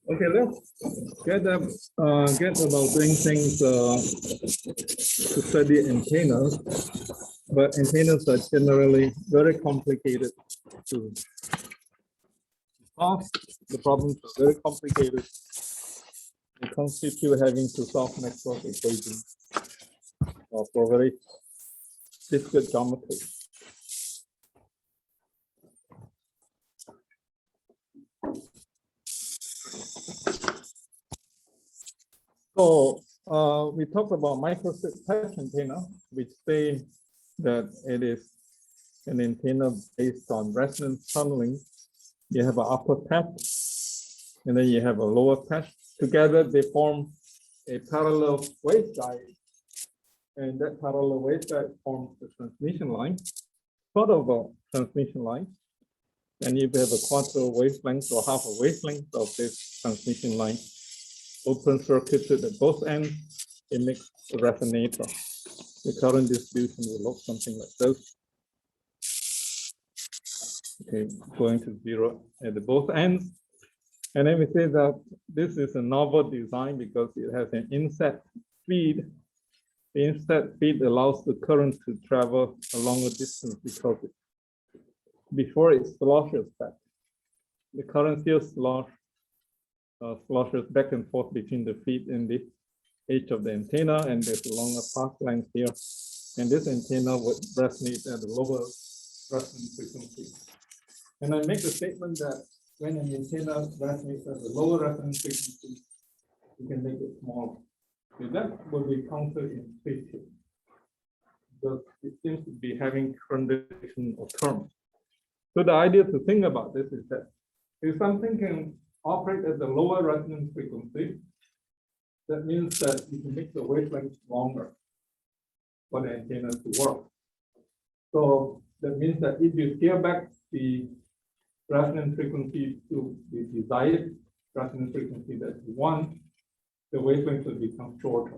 Okay, let's get about doing things to study antennas, but antennas are generally very complicated to solve. The problems are very complicated. They constitute having to solve network equations for very difficult geometry. So we talked about microstrip patch antenna, which say that it is an antenna based on resonance tunneling. You have an upper patch, and then you have a lower patch. Together, they form a parallel waveguide, and that parallel waveguide forms the transmission line, sort of a transmission line. And if you have a quarter wavelength or half a wavelength of this transmission line, open circuited at both ends, it makes a resonator. The current distribution will look something like this. Okay, going to 0 at both ends. And then we say that this is a novel design because it has an inset feed. The inset feed allows the current to travel a longer distance because before it sloshes back. The current still sloshes back and forth between the feed and the edge of the antenna, and there's a longer path length here. And this antenna would resonate at a lower resonance frequency. And I make the statement that when an antenna resonates at a lower resonance frequency, you can make it smaller. So that will be counterintuitive because it seems to be having contradiction of terms. So the idea to think about this is that if something can operate at the lower resonance frequency, that means that you can make the wavelength longer for the antenna to work. So that means that if you scale back the resonance frequency to the desired resonance frequency that you want, the wavelength will become shorter.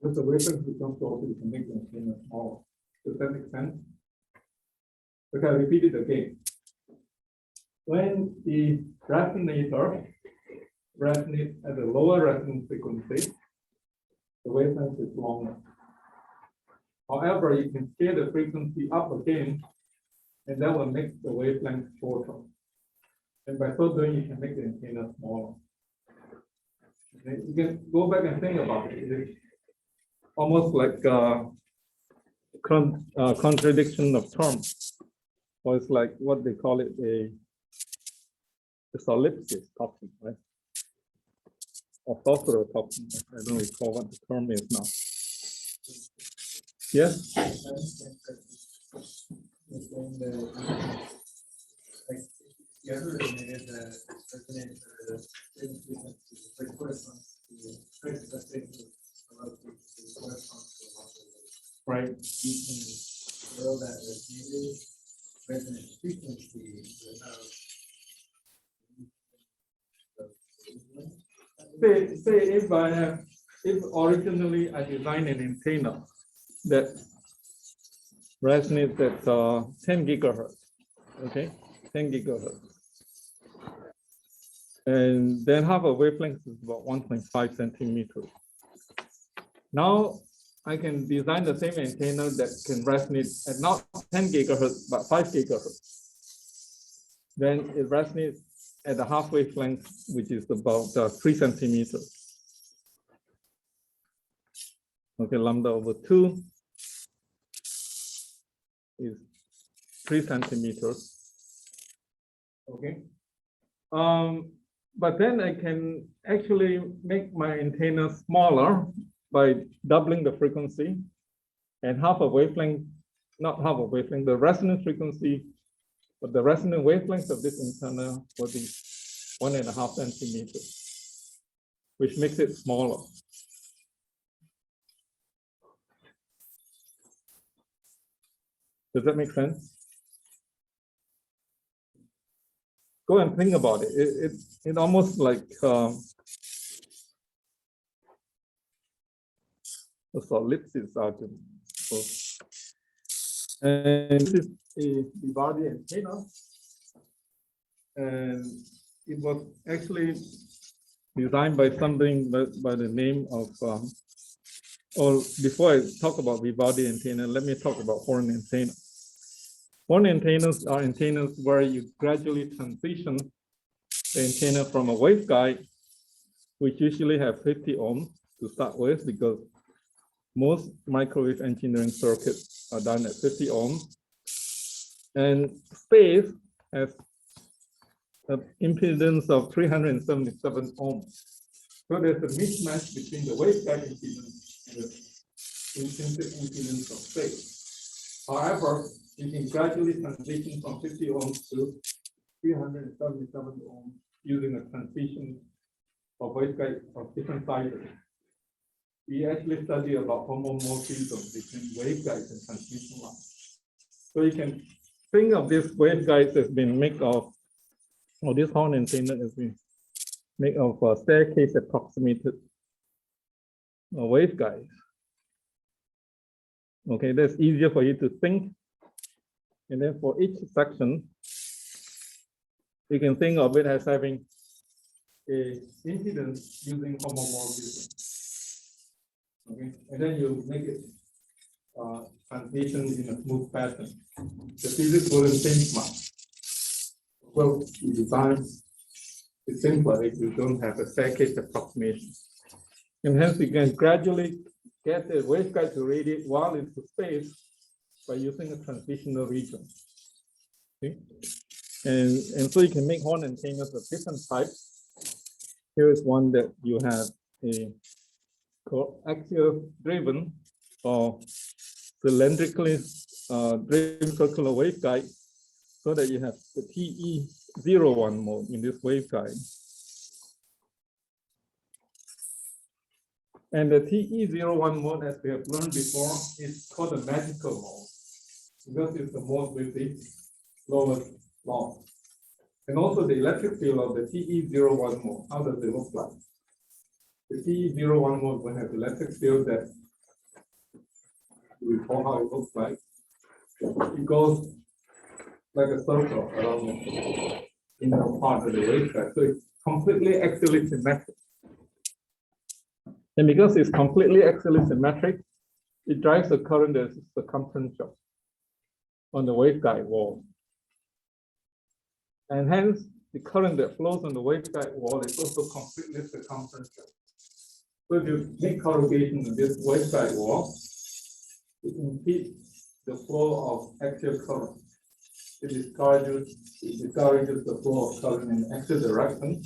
If the wavelength becomes shorter, you can make the antenna smaller. Does that make sense? Okay, I'll repeat it again. When the resonator resonates at a lower resonance frequency, the wavelength is longer. However, you can scale the frequency up again, and that will make the wavelength shorter. And by so doing, you can make the antenna smaller. Okay, you can go back and think about it. It's almost like a contradiction of terms, or it's like what they call it, a solipsis copy, right? orthorexopsin. I don't recall what the term is now. Yes? Right. You can show that the changes resonance frequency without Say if originally I designed an antenna that resonates at 10 gigahertz, okay, 10 gigahertz. And then half a wavelength is about 1.5 centimeters. Now I can design the same antenna that can resonate at not 10 gigahertz, but 5 gigahertz. Then it resonates at the half wavelength, which is about 3 centimeters. Okay, lambda over 2 is 3 centimeters. Okay. But then I can actually make my antenna smaller by doubling the frequency, and half a wavelength, not half a wavelength, the resonance frequency, but the resonant wavelength of this antenna will be 1.5 centimeters, which makes it smaller. Does that make sense? Go and think about it. It almost like a solipsis argument. And this is a Vivaldi antenna, and it was actually designed by somebody by the name of, or before I talk about Vivaldi antenna, let me talk about horn antenna. Horn antennas are antennas where you gradually transition the antenna from a waveguide, which usually have 50 ohms to start with, because most microwave engineering circuits are done at 50 ohms. And space has an impedance of 377 ohms. So there's a mismatch between the waveguide impedance and the intrinsic impedance of space. However, you can gradually transition from 50 ohms to 377 ohms using a transition of waveguides of different sizes. We actually study about homomorphism between waveguides and transmission lines. So you can think of this waveguides as being made of, or this horn antenna has been made of a staircase approximated waveguides. Okay, that's easier for you to think. And then for each section, you can think of it as having a impedance using homomorphism. Okay, and then you make it transition in a smooth pattern. The physics wouldn't change much. Well, you design it's simpler if you don't have a staircase approximation. And hence you can gradually get the waveguide to radiate well into space by using a transitional region. Okay? And so you can make horn antennas of different types. Here is one that you have a coaxial driven or cylindrically driven circular waveguide, so that you have the TE01 mode in this waveguide. And the TE01 mode, as we have learned before, is called the magical mode, because it's the mode with the lowest loss. And also the electric field of the TE01 mode, how does it look like? The TE01 mode will have electric field that, you recall how it looks like. It goes like a circle around the inner part of the waveguide. So it's completely axially symmetric. And because it's completely axially symmetric, it drives a current that is circumferential on the waveguide wall. And hence, the current that flows on the waveguide wall is also completely circumferential. So if you make corrugation in this waveguide wall, it impedes the flow of axial current. It discourages the flow of current in axial direction.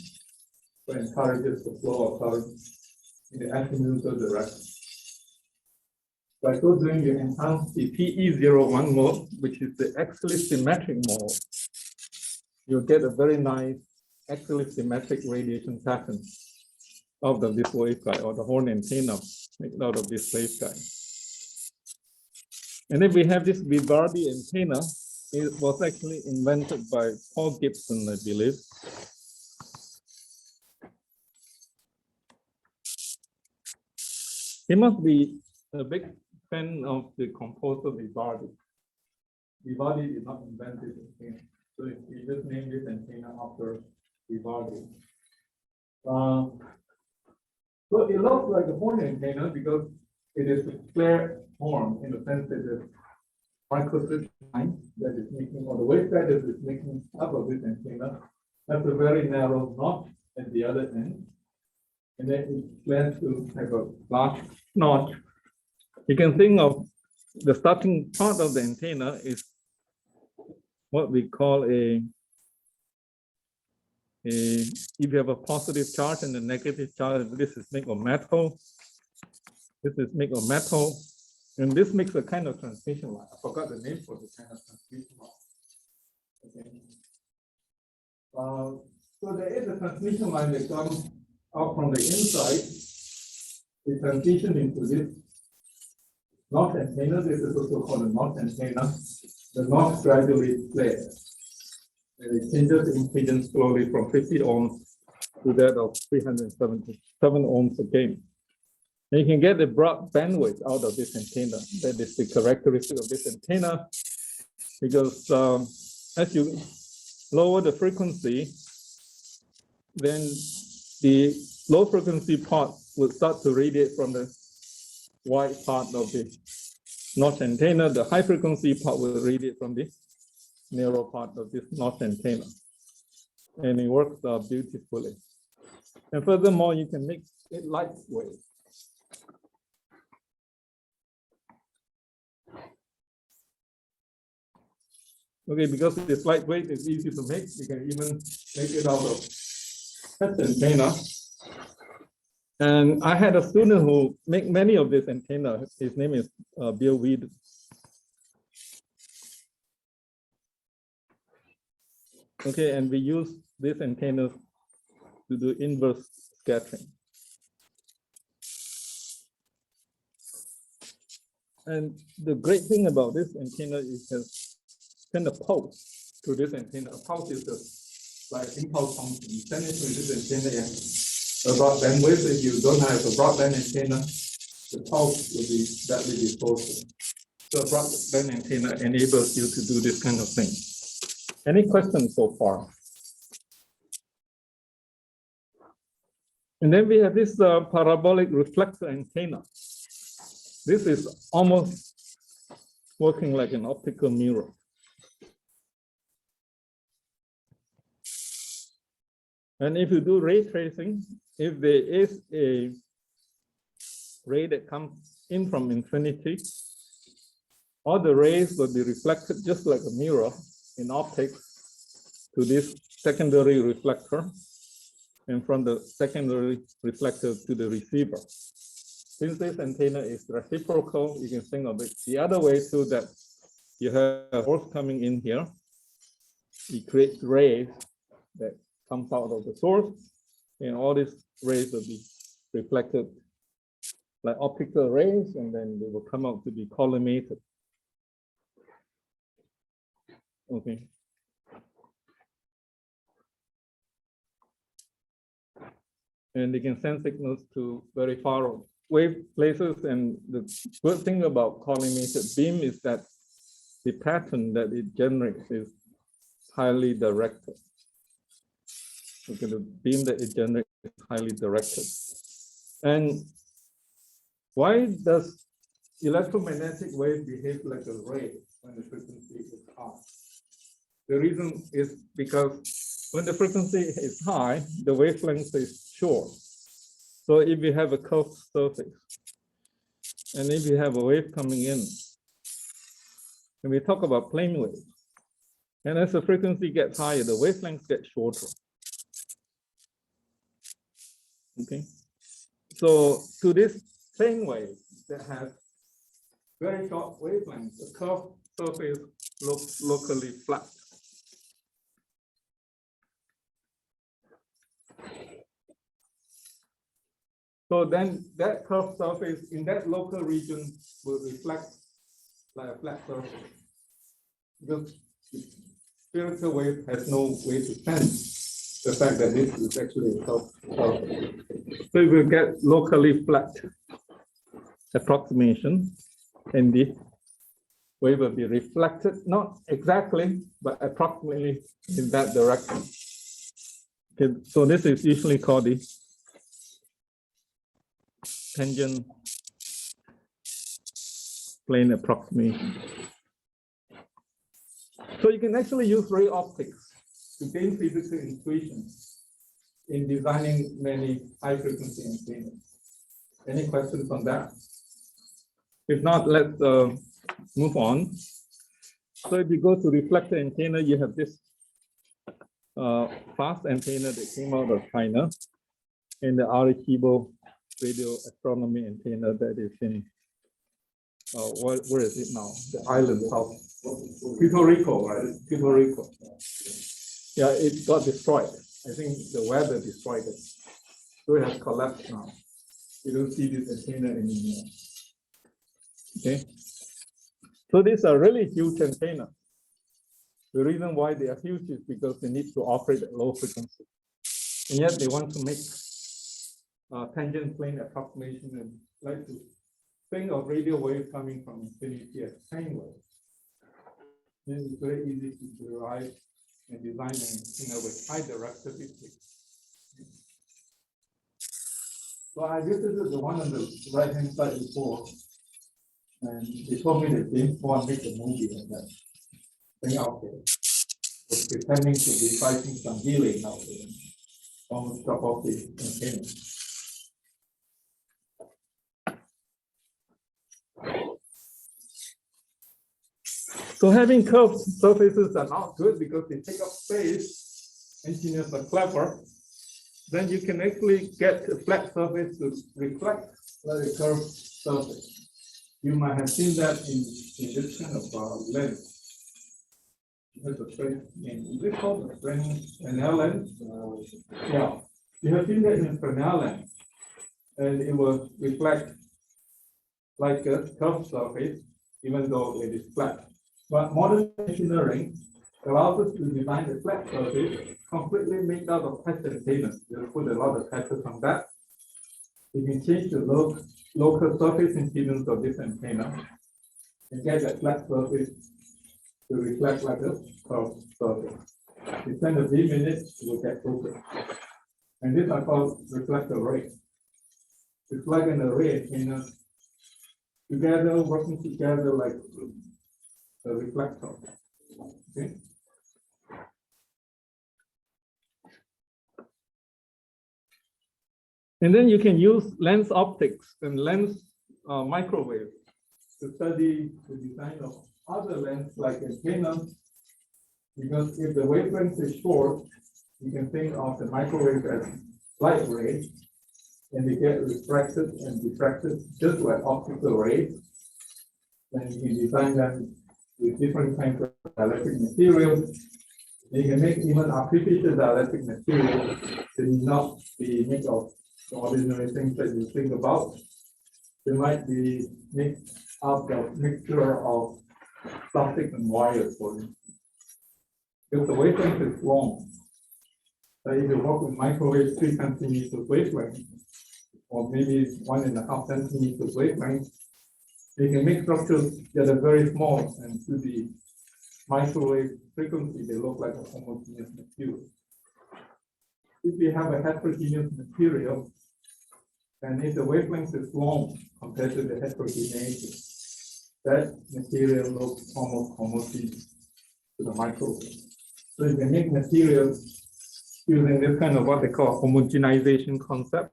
that encourages the flow of current in the azimuthal direction. By so doing, you enhance the PE01 mode, which is the axially symmetric mode. You'll get a very nice axially symmetric radiation pattern out of this waveguide, or the horn antenna made out of this waveguide. And then we have this Vivaldi antenna. It was actually invented by Paul Gibson, I believe. He must be a big fan of the composer Vivaldi. Vivaldi did not invent this antenna, so he just named this antenna after Vivaldi. So it looks like a horn antenna because it is a clear horn in the sense that the microstrip line that is making, or the waveguide that is making up of this antenna, has a very narrow notch at the other end. And then it plans to have a large notch. You can think of the starting part of the antenna is what we call if you have a positive charge and a negative charge, this is made of metal. This is made of metal. And this makes a kind of transmission line. I forgot the name for the kind of transmission line. Okay. So there is a transmission line that comes out from the inside. We transition into this notch antenna. This is also called a notch antenna. The notch gradually flares. And it changes the impedance slowly from 50 ohms to that of 377 ohms again. And you can get the broad bandwidth out of this antenna. That is the characteristic of this antenna, because as you lower the frequency, then the low frequency part will start to radiate from the wide part of the notch antenna. The high frequency part will radiate from the narrow part of this notch antenna. And it works beautifully. And furthermore, you can make it lightweight. Okay, because it's lightweight, it's easy to make. You can even make it out of such antenna. And I had a student who make many of these antenna. His name is Bill Weed. Okay, and we use these antennas to do inverse scattering. And the great thing about this antenna is that send a pulse to this antenna. A pulse is like impulse function. You send it to this antenna and a broadband wave. If you don't have a broadband antenna, the pulse will be badly distorted. So a broadband antenna enables you to do this kind of thing. Any questions so far? And then we have this parabolic reflector antenna. This is almost working like an optical mirror. And if you do ray tracing, if there is a ray that comes in from infinity, all the rays will be reflected just like a mirror in optics to this secondary reflector, and from the secondary reflector to the receiver. Since this antenna is reciprocal, you can think of it the other way too, that you have a force coming in here. It creates rays that comes out of the source, and all these rays will be reflected like optical rays, and then they will come out to be collimated. Okay. And they can send signals to very far away places. And the good thing about collimated beam is that the pattern that it generates is highly directed. Okay, the beam that it generates is highly directed. And why does electromagnetic wave behave like a ray when the frequency is high? The reason is because when the frequency is high, the wavelength is short. So if you have a curved surface, and if you have a wave coming in, and we talk about plane waves, and as the frequency gets higher, the wavelengths get shorter. Okay, so to this plane wave that has very short wavelengths, the curved surface looks locally flat. So then that curved surface in that local region will reflect like a flat surface, because the spherical wave has no way to sense the fact that this is actually a curved surface. So we will get locally flat approximation, and the wave will be reflected, not exactly, but approximately in that direction. Okay, so this is usually called the tangent plane approximation. So you can actually use ray optics to gain physical intuition in designing many high frequency antennas. Any questions on that? If not, let's move on. So if you go to reflector antenna, you have this fast antenna that came out of China, and the Arecibo radio astronomy antenna that is in, where is it now? The island south, Puerto Rico, right? Puerto Rico. Yeah, it got destroyed. I think the weather destroyed it. So it has collapsed now. You don't see this antenna anymore. Okay. So these are really huge antennas. The reason why they are huge is because they need to operate at low frequency. And yet they want to make tangent plane approximation and like to think of radio wave coming from infinity as sine wave. Then it's very easy to derive and design an antenna with high directivity. So I visited the one on the right-hand side before, and they told me that James Bond made a movie on that thing out there. Was pretending to be fighting some healing out there, almost drop off the antenna. So having curved surfaces are not good because they take up space. Engineers are clever. Then you can actually get a flat surface to reflect like a curved surface. You might have seen that in this kind of lens. There's a French name. Is it called a Fresnel lens? Yeah, you have seen that in a Fresnel lens, and it will reflect like a curved surface, even though it is flat. But modern engineering allows us to design a flat surface completely made out of patch antennas. We'll put a lot of patches on that. We can change the local surface impedance of this antenna and get that flat surface to reflect like a curved surface. We send a beam in it, it will get focused. And these are called reflector arrays. It's like an array antenna together, working together like a reflector. Okay. And then you can use lens optics and lens microwave to study the design of other lens like antennas, because if the wavelength is short, you can think of the microwave as light rays, and they get refracted and diffracted just like optical rays. Then you can design them with different kinds of dielectric materials. And you can make even artificial dielectric materials that need not be made of the ordinary things that you think about. They might be mixed out of mixture of plastic and wire, for instance. Because the wavelength is long. So if you work with microwave 3 centimeters wavelength, or maybe 1.5 centimeters wavelength, you can make structures that are very small, and to the microwave frequency, they look like a homogeneous material. If you have a heterogeneous material, and if the wavelength is long compared to the heterogeneity, that material looks almost homogeneous to the microwave. So you can make materials using this kind of what they call homogenization concept.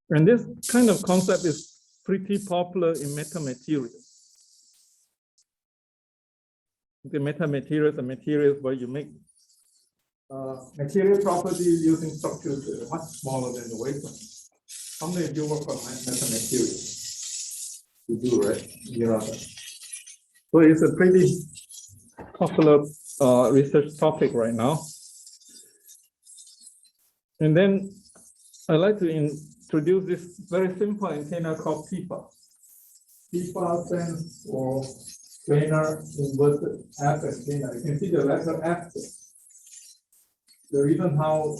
And this kind of concept is pretty popular in metamaterials. Okay, metamaterials are materials where you make material properties using structures that are much smaller than the wavelength. How many of you work on metamaterials? You do, right? So it's a pretty popular research topic right now. And then I'd like to introduce this very simple antenna called PIPA. PIPA stands for planar inverted F antenna. You can see the letter F. The reason how,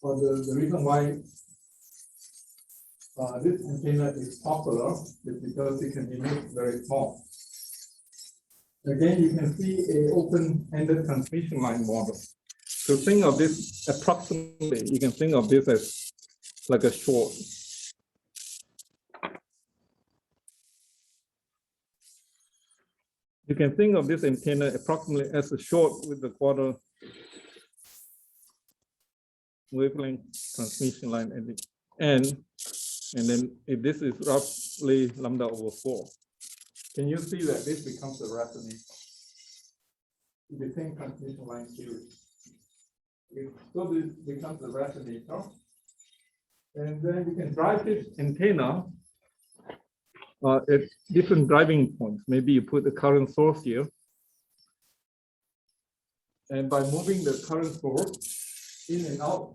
or the reason why this antenna is popular is because it can be made very small. Again, you can see an open-ended transmission line model. To think of this approximately, you can think of this as like a short. You can think of this antenna approximately as a short with the quarter wavelength transmission line at the end. And then if this is roughly λ/4, can you see that this becomes a resonator? The same transmission line theory. So this becomes a resonator. And then you can drive this antenna at different driving points. Maybe you put the current source here. And by moving the current source in and out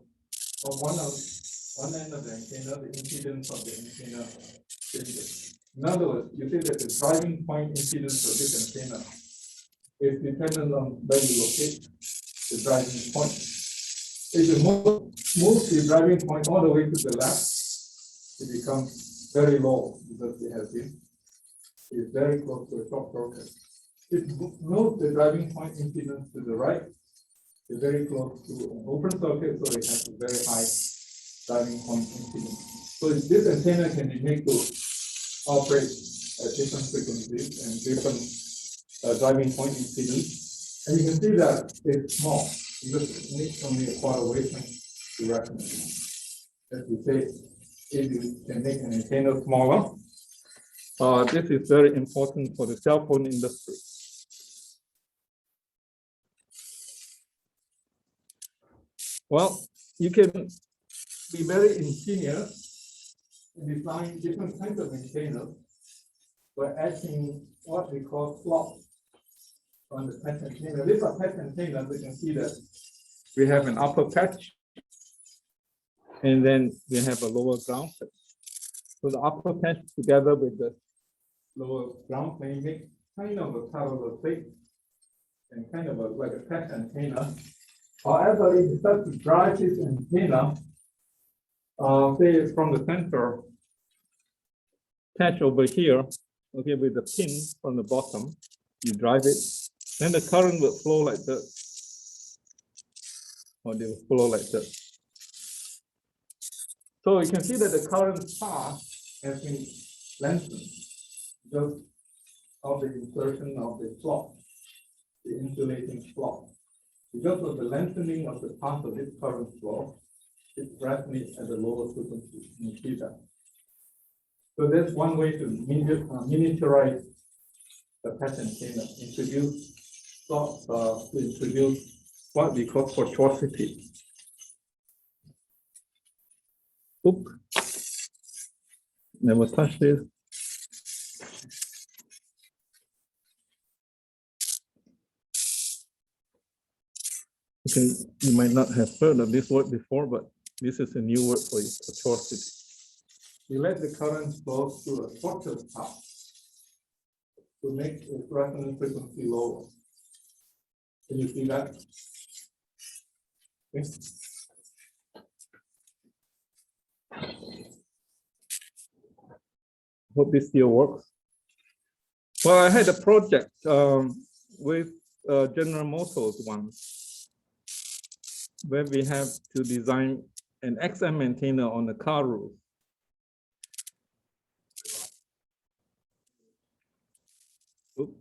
of one end of the antenna, the impedance of the antenna changes. In other words, you see that the driving point impedance of this antenna is dependent on where you locate the driving point. If you move the driving point all the way to the left, it becomes very low because it has been is very close to a short circuit. If you move the driving point impedance to the right, it's very close to an open circuit, so it has a very high driving point impedance. So this antenna can be made to operate at different frequencies and different driving point impedance. And you can see that it's small because it needs only a quarter wavelength to resonate. As we say, if you can make an antenna smaller, this is very important for the cell phone industry. Well, you can be very ingenious in designing different kinds of antennas by adding what we call slots on the patch antenna. These are patch antennas. You can see that we have an upper patch, and then we have a lower ground patch. So the upper patch together with the lower ground plane make kind of a parallel plate and kind of like a patch antenna. However, if you start to drive this antenna, say from the center patch over here, okay, with the pin from the bottom, you drive it, then the current will flow like this, or they will flow like this. So you can see that the current path has been lengthened because of the insertion of the slot, the insulating slot. Because of the lengthening of the path of this current flow, it resonates at the lower frequency in theta. So that's one way to miniaturize the patch antenna, introduce slots, to introduce what we call tortuosity. Oop. Never touch this. Okay, you might not have heard of this word before, but this is a new word for it, tortuosity. You let the current flow through a tortuous path to make its resonance frequency lower. Can you see that? Okay. Hope this still works. Well, I had a project with General Motors once, where we have to design an XM antenna on the car roof. Oops.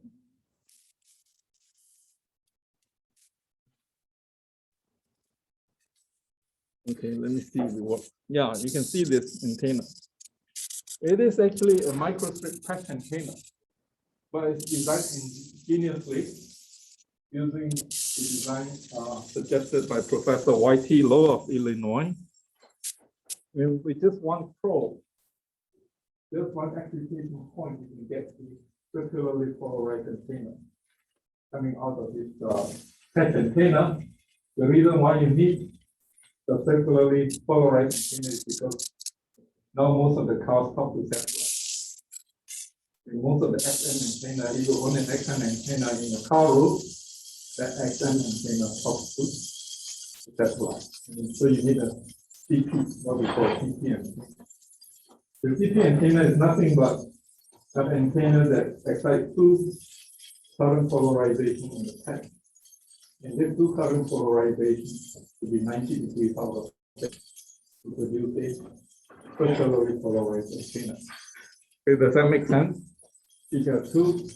Okay, let me see if it works. Yeah, you can see this antenna. It is actually a microstrip patch antenna. but it's designed ingeniously using the design suggested by Professor Y.T. Lowe of Illinois. And with just one probe, just one application point, you can get the circularly polarized antenna coming out of this patch antenna. The reason why you need the circularly polarized antenna is because now most of the cars talk to satellite. And most of the XM antenna, if you own an XM antenna in a car roof, that XM antenna talks to the satellite. And so you need a CP, what we call CP antenna. The CP antenna is nothing but an antenna that excites two current polarization in the patch. And these two current polarizations will be 90 degrees out of phase to produce a circularly polarized antenna. Okay, does that make sense? If you have two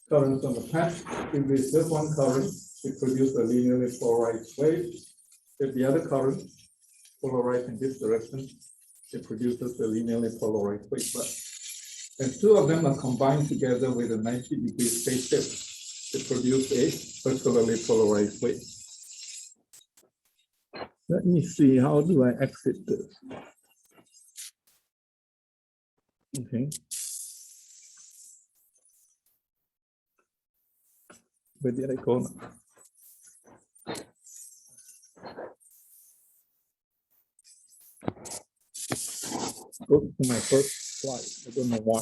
currents on the patch, if there's just one current, it produces a linearly polarized wave. If the other current polarized in this direction, it produces a linearly polarized wave. But and two of them are combined together with a 90 degree phase shift to produce a circularly polarized wave. Let me see, how do I exit this? Okay. Where did I go now? Go to my first slide. I don't know why.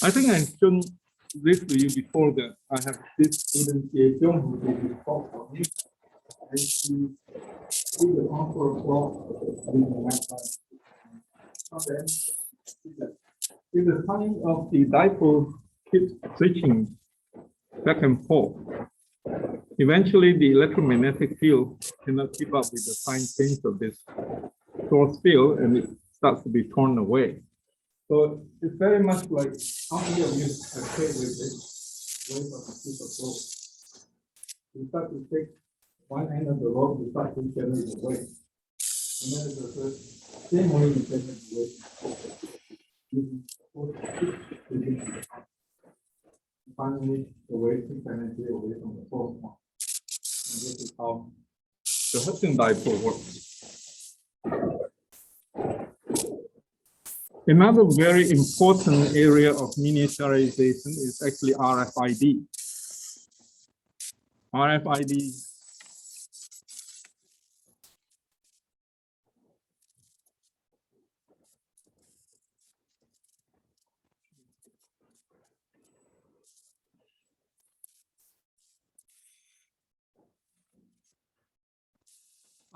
I think I shown this to you before that I have this student here, John, who did this talk for me. And she did the contour plot with the website. Okay. If the sign of the dipole keeps switching back and forth, eventually the electromagnetic field cannot keep up with the sign change of this source field, and it starts to be torn away. So it's very much like how many of you have played with this wave of a piece of rope. You start to take one end of the rope, you start to generate the wave. And then it's the same way you generate the wave. Finally, the wave takes energy away from the source one. And this is how the Hudson dipole works. Another very important area of miniaturization is actually RFID. RFID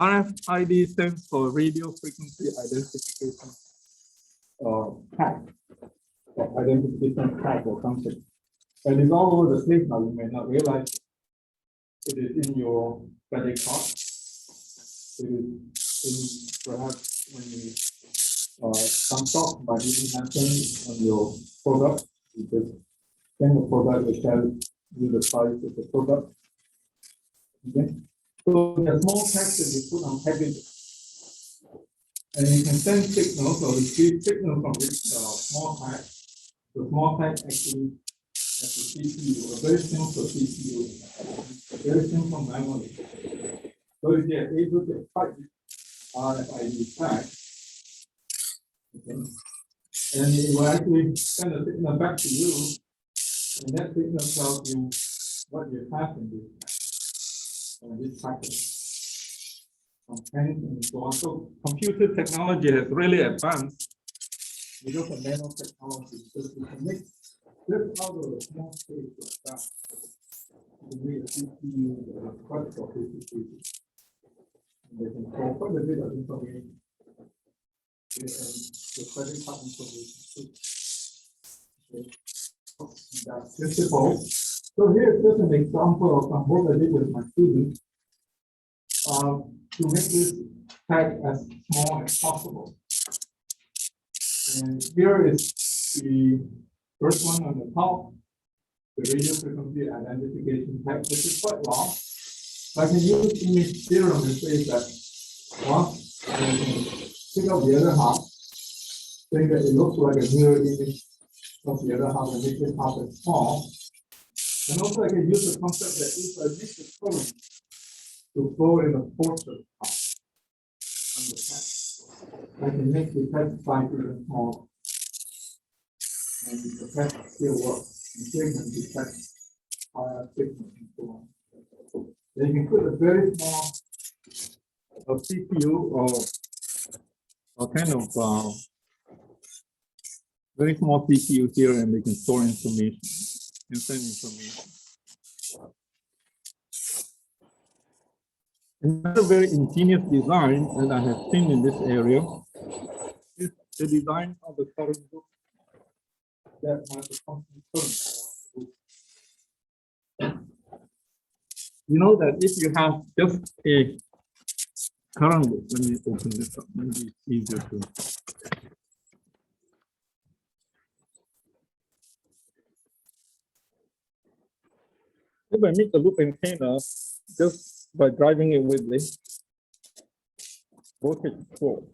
RFID stands for radio frequency identification tag, or identification tag or something. And it's all over the place now. You may not realize it is in your credit card. It is in perhaps when you some stock, but it didn't happen on your product. You just send the product, it tells you the price of the product. Okay. So there are small tags that you put on packages. And you can send signals or receive signals from this small tag. The small tag actually has a CPU, a very simple CPU, very simple memory. So if you are able to type RFID tag, okay, and it will actually send a signal back to you, and that signal tells you what you have in this package. And so on. So computer technology has really advanced because of nanotechnology. Because we can make this out of a small space like that. You can make a CPU quite sophisticated. And they can store quite a bit of information. And the credit card information too. Okay. That's principle. So here's just an example of some work I did with my students. To make this tag as small as possible. And here is the first one on the top, the radio frequency identification text, which is quite long. I can use image theorem and say that once I can pick up the other half, saying that it looks like a mirror image of the other half and make this half as small. And also I can use the concept that if I make the current to flow in a portrait half on the text, I can make the text size even smaller. And the text still works. And here can detect higher signal and so on. Then you can put a very small CPU or kind of very small CPU here, and they can store information and send information. Another very ingenious design that I have seen in this area is the design of the current book that has a constant current around the book. You know that if you have just a current loop, let me open this up, maybe it's easier to. If I make the loop antenna just by driving it with the voltage flow,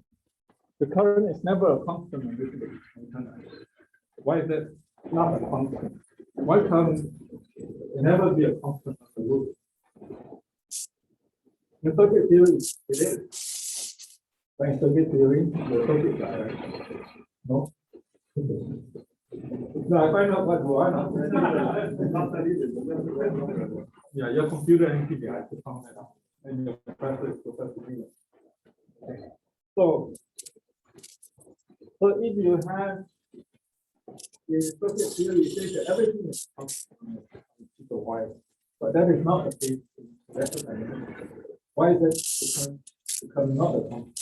the current is never a constant on this loop antenna. Why is that not a constant? Why current never be a constant on the loop? In circuit theory, it is. But in circuit theory, the circuit direct. No? No, I find out what do I know. Yeah, your computer and TV has to count that out. And your professor is Professor Miller. Okay. So if you have the circuit theory, it says that everything is constant on the wire. But that is not the case in electrodynamics. Why is that? Because not a constant.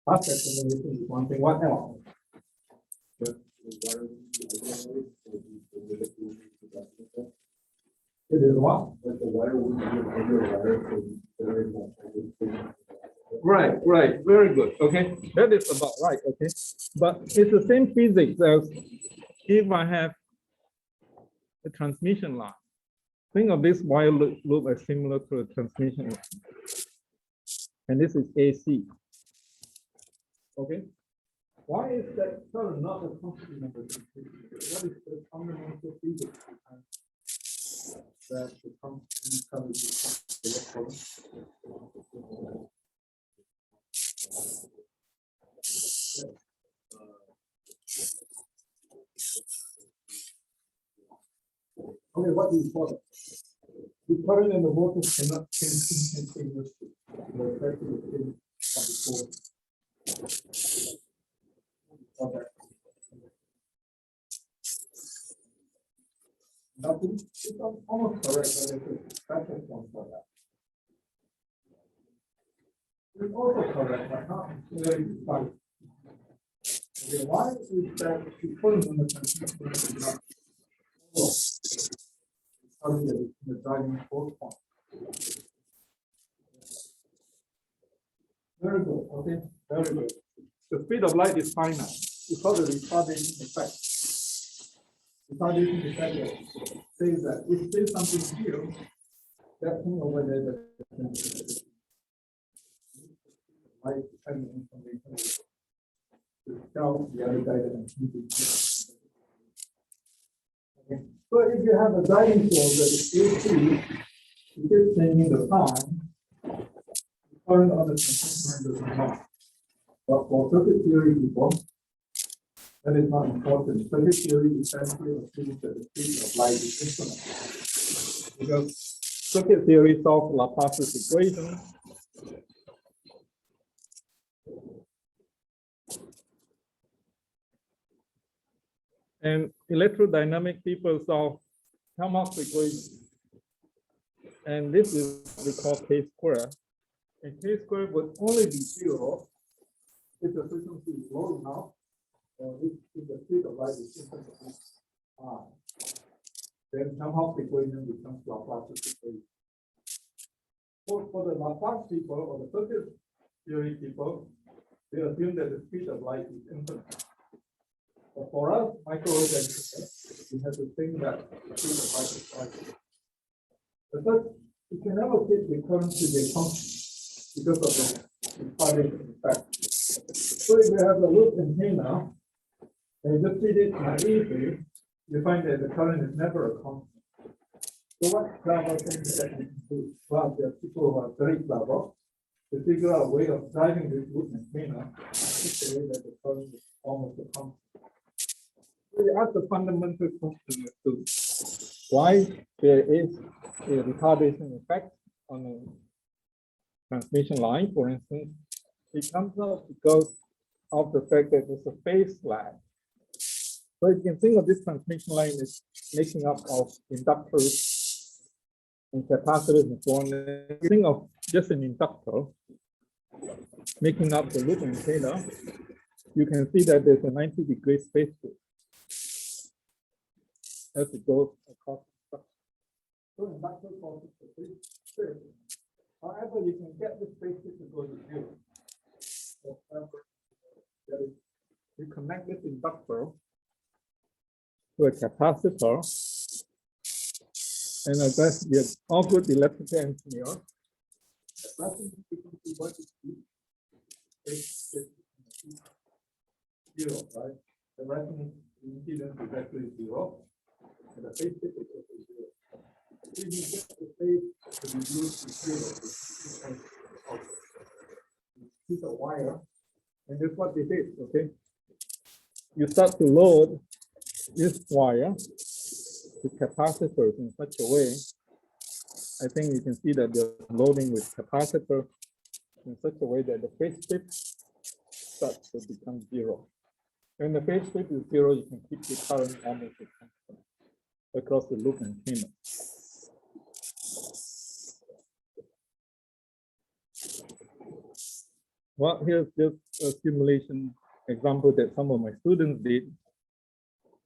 Fast acceleration is one thing. What else? It is what? But the wire would be a bigger wire. Right. Very good. Okay. That is about right. Okay. But it's the same physics as if I have a transmission line. Think of this wire loop as similar to a transmission line. And this is AC. Okay. Why is that current not a constant number? What is the fundamental physics behind that the constant current is electron? Okay, what do you call it? The current and the voltage cannot change instantaneously. The effect of the change of the force. Okay. Nothing. It's almost correct, but it's a special form for that. It's also correct, but not very precise. Okay, why is that the current on the transmission is not the driving force point? Very good. Okay, very good. The speed of light is finite. It's called the retardation effect. Retardation effect says that if there's something here, that thing over there, that light dependent information will tell the other guy that I'm keeping here. Okay. So if you have a driving force that is AC, it is changing the time. The current on the transmission line does not. But for circuit theory people, that is not important. Circuit theory essentially assumes that the speed of light is infinite. Because circuit theory solves Laplace's equation. And electrodynamic people solve Helmholtz equation. And this is what we call K squared. And K squared would only be 0 if the frequency is low enough, or if the speed of light is infinitely high. Then Helmholtz equation becomes Laplace's equation. For the Laplace people or the circuit theory people, they assume that the speed of light is infinite. for us, microwave engineers, we have to think that through the microwave. But you can never get the current to be constant because of the retardation effect. So if you have a loop antenna, and you just treat it naively, you find that the current is never a constant. So what clever things that you can do? Well, there are people who are very clever to figure out a way of driving this loop antenna such a way that the current is almost a constant. So you ask the fundamental question as to why there is a retardation effect on a transmission line, for instance. It comes out because of the fact that there's a phase lag. So you can think of this transmission line as making up of inductors and capacitors and so on. Think of just an inductor making up the loop antenna. You can see that there's a 90-degree phase shift as it goes across the structure. So inductor causes the phase shift. However, you can get this phase shift to go to zero. You connect this inductor to a capacitor, and I guess you're all good electrical engineer. Zero, right? The resonance impedance is actually zero, and the phase shift is also zero. So you get the phase to reduce to zero. This is a wire, and that's what this is, okay? You start to load this wire to capacitors in such a way. I think you can see that they're loading with capacitor in such a way that the phase shift starts to become zero. When the phase shift is zero, you can keep the current almost constant across the loop antenna. Well, here's just a simulation example that some of my students did.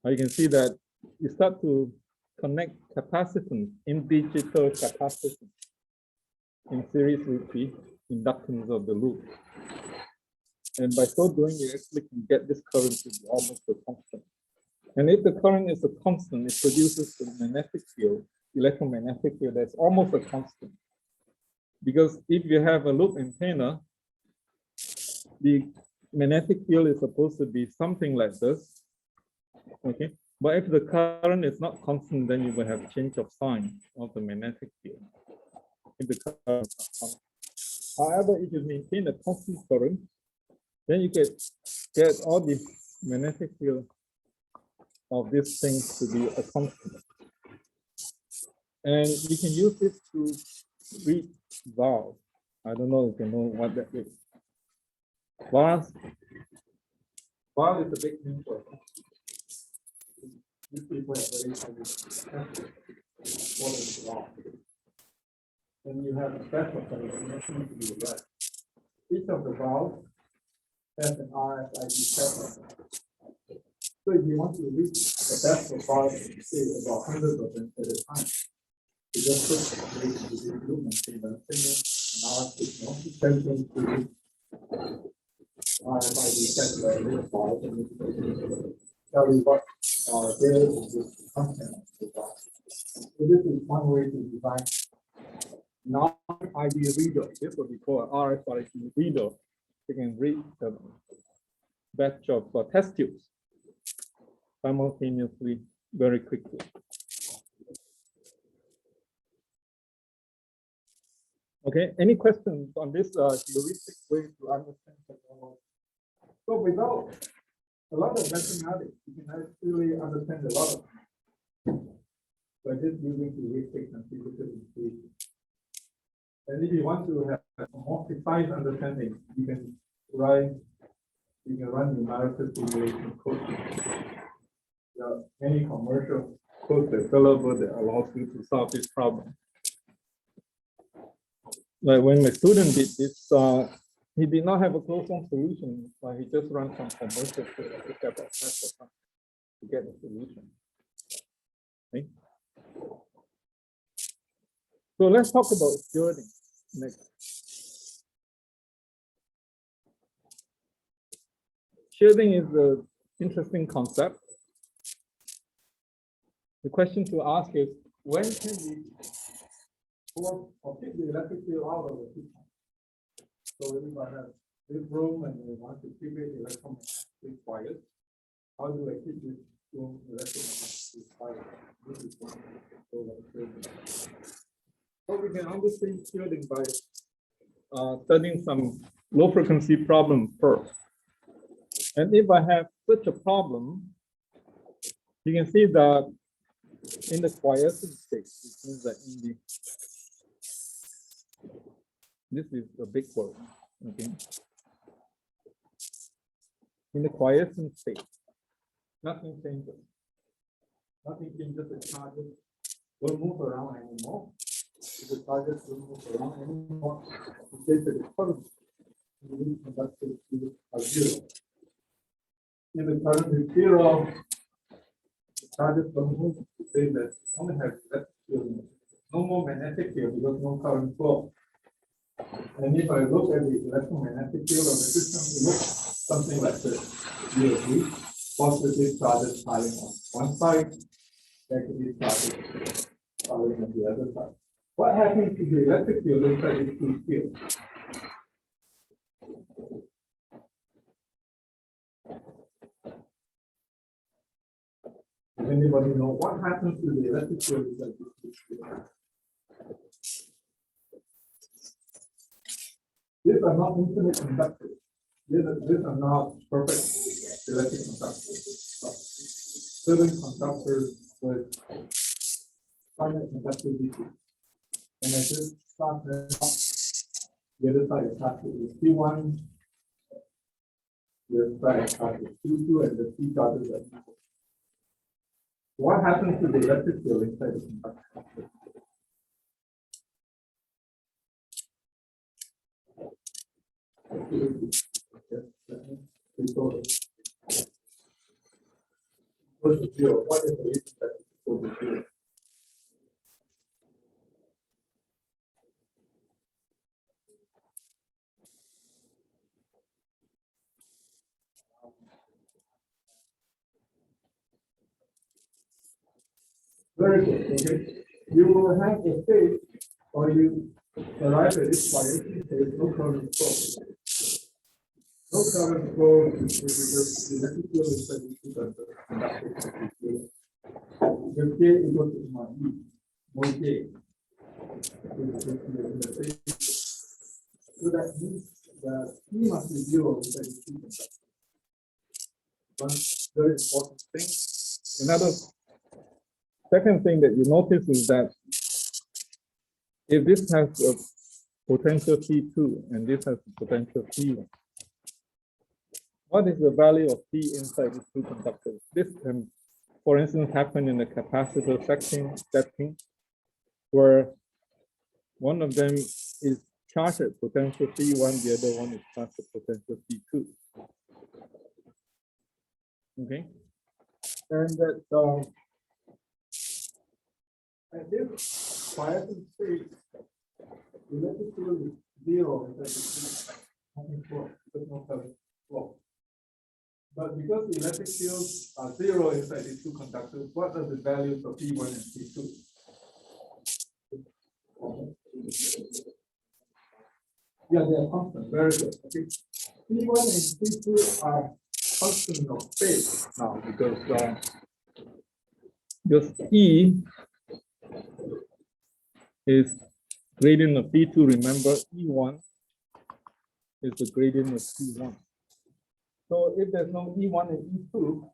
You can see that you start to connect capacitance in digital capacitance in series with the inductance of the loop. And by so doing, you actually can get this current to be almost a constant. And if the current is a constant, it produces a magnetic field, electromagnetic field that's almost a constant. Because if you have a loop antenna, the magnetic field is supposed to be something like this. Okay, but if the current is not constant, then you will have change of sign of the magnetic field. If the current is not constant. However, if you maintain a constant current, then you get all the magnetic field of these things to be a constant. And you can use this to read vowels. I don't know if you know what that is. Vowels is a big thing for us. These people have very high. And you have a special connection to the right. Each of the vowels has an RFID pattern. So if you want to read the best of vowels, say about hundreds of them at a time, you just put the rate to the group and say the RFID pattern to read RFID pattern of the vowels and tell you what there is the content of the vowels. So this is one way to design non-ID reader. This is what we call an RFID reader. You can read the batch of test tubes simultaneously very quickly. Okay, any questions on this heuristic way to understand technology? So without a lot of mathematics, you can actually understand a lot of things by just using heuristics and physical intuition. And if you want to have a more precise understanding, you can run numerical simulation code. There are many commercial codes available that allows you to solve this problem. Like when my student did this, he did not have a closed-form solution, but he just ran some commercial code to get the solution. Okay. So let's talk about shielding next. Shielding is interesting concept. The question to ask is, when can we force or keep the electric field out of the system? So if I have this room and we want to keep it electromagnetically quiet, how do I keep this room electromagnetically quiet? This is one so we can understand shielding by studying some low frequency problem first. And if I have such a problem, you can see that in the quiescent state, it means that in the this is a big word, okay? In the quiescent state, nothing changes. Nothing changes, the charges don't move around anymore. If the charges don't move around anymore, it says that the current in the conductor field are zero. If the current is zero, the charges don't move. It says that only have electric field, no more magnetic field because no current flow. And if I look at the electromagnetic field of the system, it looks something like this. You positive charges piling on one side, negative charges piling on the other side. What happens to the electric field inside these two fields? Does anybody know what happens to the electric field inside these two fields? These are not infinite conductors. These are not perfect electric conductors. Certain conductors with finite conductivity. And I just start the other side is started with P1, the other side started with P2, and the P charges are equal. What happens to the electric field inside the conductor? What's the zero? What is the reason that it's equal to zero? Very good. Okay. You will have a state, or you arrive at this quiescent state, no current flow. No current flow because the electric field is the conductor. The K equals to my E, more K. So that means that E must be zero inside the conductor. One very important thing. Another second thing that you notice is that if this has a potential P2 and this has a potential P1, what is the value of P inside these two conductors? This can, for instance, happen in the capacitor setting, where one of them is charged at potential P1, the other one is charged at potential P2. Okay, and that at this quiescent state, the electric field is zero inside the system. Nothing flow, there's no current flow. But because the electric fields are zero inside these two conductors, what are the values of P1 and P2? Yeah, they are constant. Very good. Okay. P1 and P2 are constant of phase now because just E is gradient of P2. Remember, E1 is the gradient of P1. So if there's no E1 and E2,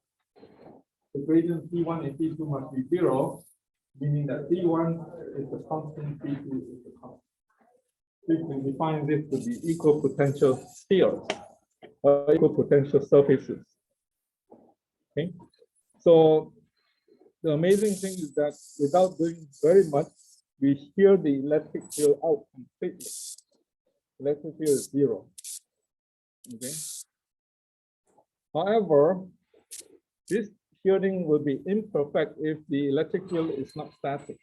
the gradient P1 and P2 must be zero, meaning that P1 is the constant, P2 is the constant. We can define this to be equal potential spheres or equal potential surfaces. Okay, so the amazing thing is that without doing very much, we shear the electric field out completely. Electric field is zero. Okay. However, this shielding will be imperfect if the electric field is not static.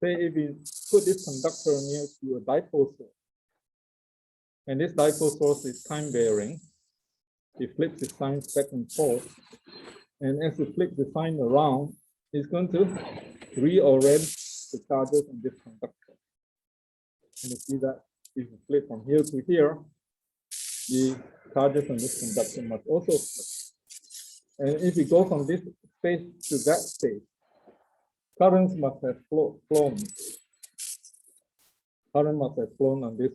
Say if we put this conductor near to a dipole source, and this dipole source is time varying, it flips the sign back and forth. And as it flips the sign around, it's going to reorient the charges in this conductor. And you see that if you flip from here to here, the charges on this conductor must also flip. And if you go from this space to that space, currents must have flown. Current must have flown on this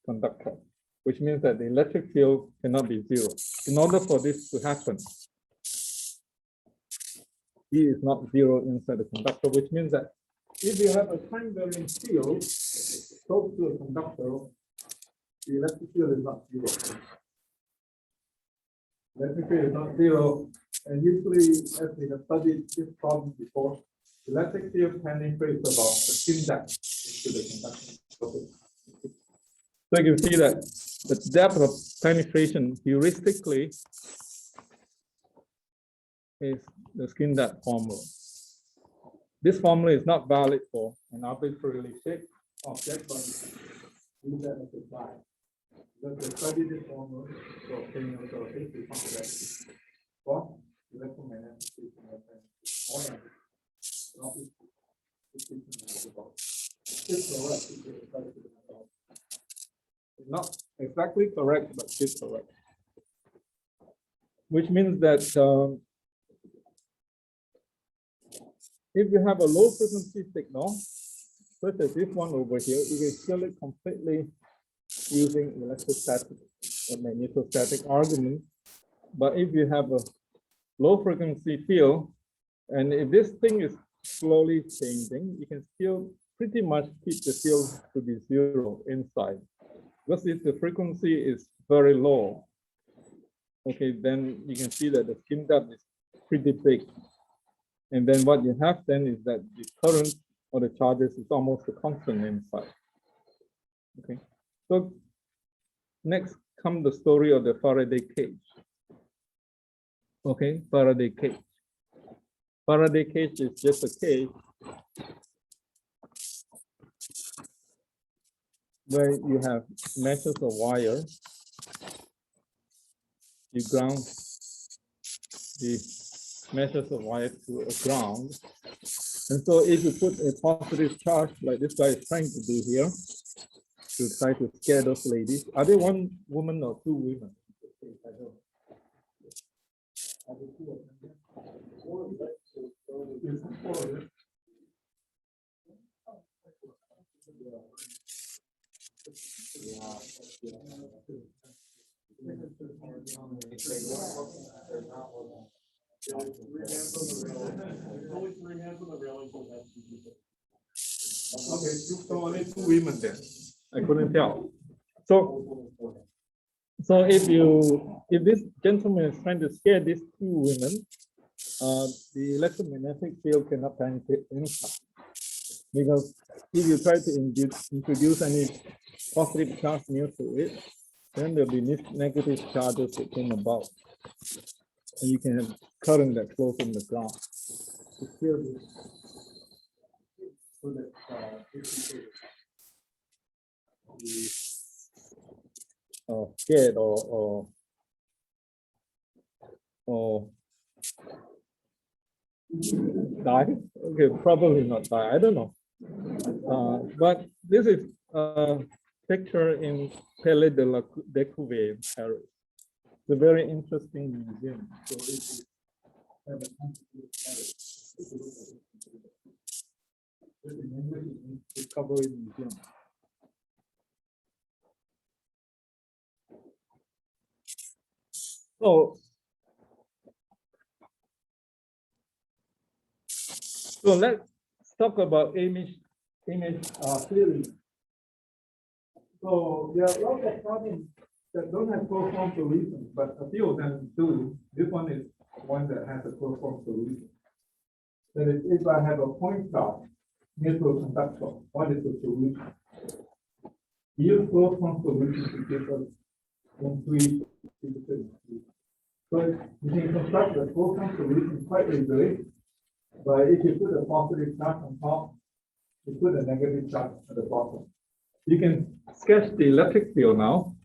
conductor, which means that the electric field cannot be zero. In order for this to happen, E is not zero inside the conductor, which means that if you have a time varying field close to a conductor, the electric field is not zero. Electric field is not zero, and usually, as we have studied this problem before, electric field penetrates about a skin depth into the conducting surface. So you can see that the depth of penetration heuristically is the skin depth formula. This formula is not valid for an arbitrarily shaped object, but use that as a guide. Because we study this formula for obtaining a surface, we found that for electromagnetic field it's not exactly correct, but it's correct. Which means that if you have a low frequency signal, such as this one over here, you can scale it completely using electrostatic or magnetostatic argument. But if you have a low frequency field, and if this thing is slowly changing, you can still pretty much keep the field to be zero inside. Because if the frequency is very low, okay, then you can see that the skin depth is pretty big. And then what you have then is that the current or the charges is almost a constant inside. Okay, so next comes the story of the Faraday cage. Okay, Faraday cage. Faraday cage is just a cage where you have meshes of wire. You ground the meshes of wire to a ground. And so if you put a positive charge like this guy is trying to do here, to try to scare those ladies. Are they one woman or two women? Are there two of them? Okay, so only two women there. I couldn't tell. So if this gentleman is trying to scare these two women, the electromagnetic field cannot penetrate inside. Because if you try to introduce any positive charge near to it, then there'll be negative charges that came about. And you can have current that flows from the ground. So that scared or die? Okay, probably not die. I don't know. But this is a picture in Palais de la Découverte in Paris. It's a very interesting museum. So Discovery Museum. So let's talk about image theory. So there are lots of problems that don't have closed form solutions, but a few of them do. This one is one that has a closed form solution. That is, if I have a point charge near to a conductor, what is the solution? We use closed form solutions to give us complete. So you can construct a closed form solution quite easily. But if you put a positive charge on top, you put a negative charge at the bottom. You can sketch the electric field now.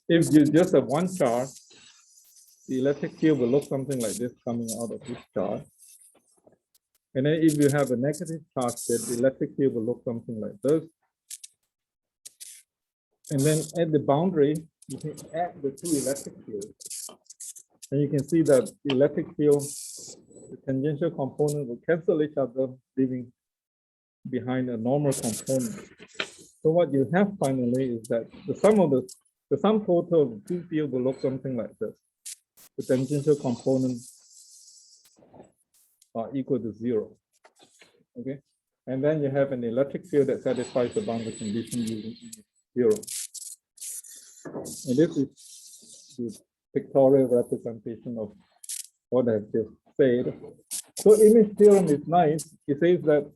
If you just have one charge, the electric field will look something like this coming out of this charge. And then if you have a negative charge, then the electric field will look something like this. And then at the boundary, you can add the two electric fields. And you can see that the electric field, the tangential component will cancel each other, leaving behind a normal component. So what you have finally is that the sum total of the two fields will look something like this. The tangential components are equal to 0. Okay, and then you have an electric field that satisfies the boundary condition using 0. And this is the pictorial representation of what I've just said. So image theorem is nice. It says that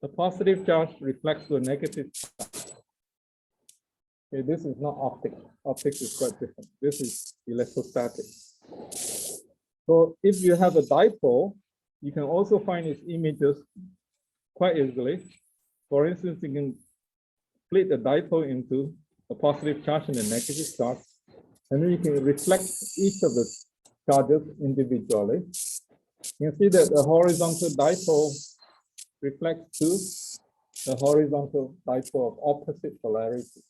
the positive charge reflects to a negative charge. Okay, this is not optics. Optics is quite different. This is electrostatic. So if you have a dipole, you can also find its images quite easily. For instance, you can split the dipole into a positive charge and a negative charge, and then you can reflect each of the charges individually. You can see that the horizontal dipole reflects to the horizontal dipole of opposite polarity.